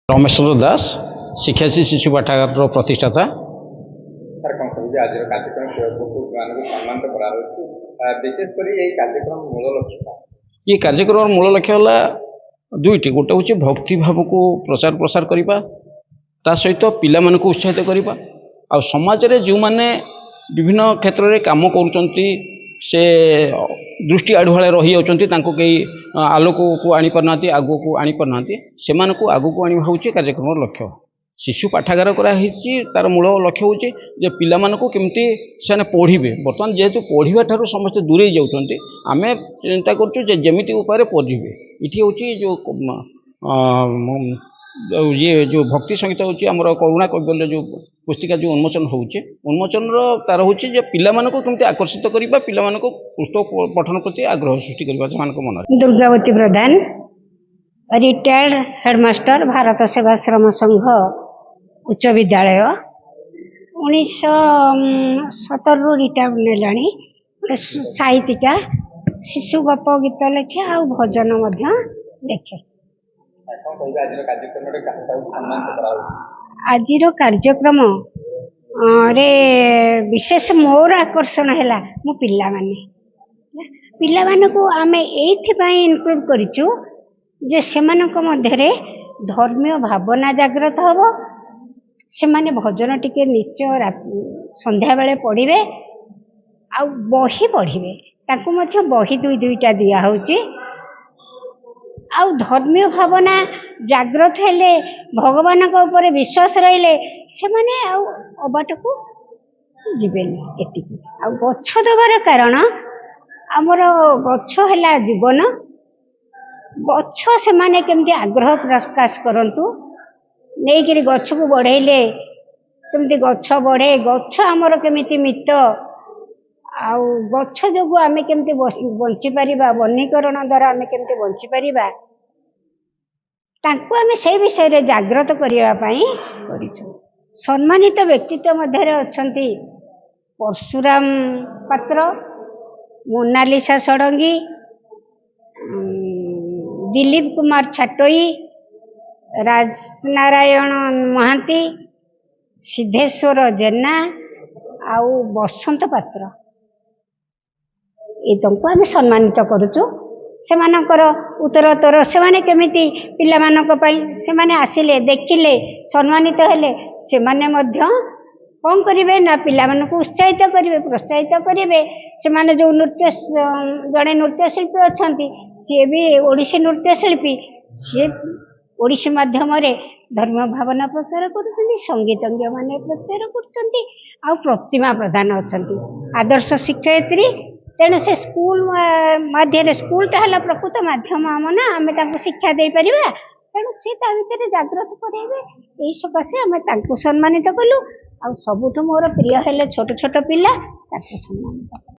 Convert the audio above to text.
रमेश्वर दास शिक्षाश्री शिशु पाठागार प्रतिष्ठाता। सर कौन कहूँ आज कार्यक्रम सम्मानित करा विशेषकर ये कार्यक्रम मूल लक्ष्य ये कार्यक्रम मूल लक्ष्य है दुईटी, गोटे हूँ भक्ति भाव को प्रचार प्रसार करने ता सहित पिला मानक उत्साहित करने आ समाज रे जो माने विभिन्न क्षेत्र में काम करुँच से दृष्टि आढ़ुआ रही जाती कई आलोक को आनी पारना आगू को आनी पारना से आगू को आने हूँ कार्यक्रम लक्ष्य। शिशु पाठागार कराई तार मूल लक्ष्य हूँ जे पिला मानक केमती से पढ़े बर्तमान जेहेतु पढ़ा ठार समस्त दूरे जाऊँच आम चिंता करमी उपाय पढ़े ये हूँ ये जो भक्ति संगीत हूँ आमर करुणा कैबल्य जो पुस्तिका जो उन्मोचन उन्मोचन तार हूँ पिला मानक केमती आकर्षित करवा पिला मानक पुस्तक पठन प्रति आग्रह सृष्टि करवा से मन। दुर्गावती प्रधान रिटायर्ड हेडमास्टर भारत सेवाश्रम संघ उच्च विद्यालय 1970 रिटायर्ड नेलाणी साहित्यिका शिशु गप गीत लेखे आ भजन लेखे। आज कार्यक्रम रे विशेष मोर आकर्षण है मो पिला को आम एइथिपाई इनक्लूड करिचु जे सेमानक मध्यरे धर्मीय भावना जागृत हबो, सेमाने भजन टिके निश्चय संध्या बेले पढ़िबे आ बही पढ़िबे ताकू मध्य बही दुई दुईटा दिया होची आ धर्मीय भावना जागृत हेले भगवान ऊपर विश्वास रहिले से माने अबाट को जीवेनी एतिकी आ गछ देवार कारण आमर गछ है जीवन गछ से माने केमती आग्रह प्रकाश करंतु नहीं गछ को बढ़ेले केमती गछ बढ़े गछ आमर केमिति मित आ गछ जो आम केमती बंची पारिबा वनीकरण द्वारा आम केमती बंची पारिबा तांको आमे से विषय रे जागृत करिया पाई करिछु। सम्मानित व्यक्तित्व मध्य अछंती परशुराम पात्र, मोनालिसा षडंगी, दिलीप कुमार छाटोई, राजनारायण महांती, सिद्धेश्वर जेना आउ बसंत पात्र ये तुमको आम सम्मानित करुचु। से उत्तरोत्तर से माने केमिति पिला मानक पई से माने आसिले देखिले सम्मानित हेले से माने मध्य कौन करिवे ना पिला मानक उत्साहित करिवे प्रोत्साहित करिवे। से माने जो नृत्य जड़े नृत्य शिल्पी अछंती सी भी ओडिसी नृत्य शिल्पी सी ओडिसी माध्यम रे धर्म भावना प्रचार करुछंती, संगीतज्ञ माने प्रचार करुछंती आ प्रतिमा प्रधान अछंती आदर्श शिक्षयित्री। तेणु से स्कूल मध्य स्कूलटा है प्रकृत माध्यम आम ना आम शिक्षा दे पारिबा तेणु सी भितर जागृत करेंगे यही सकाशे आम सम्मानित कलु। आ सबुठ मोर प्रिय हेले छोट छोट पिला सम्मानित।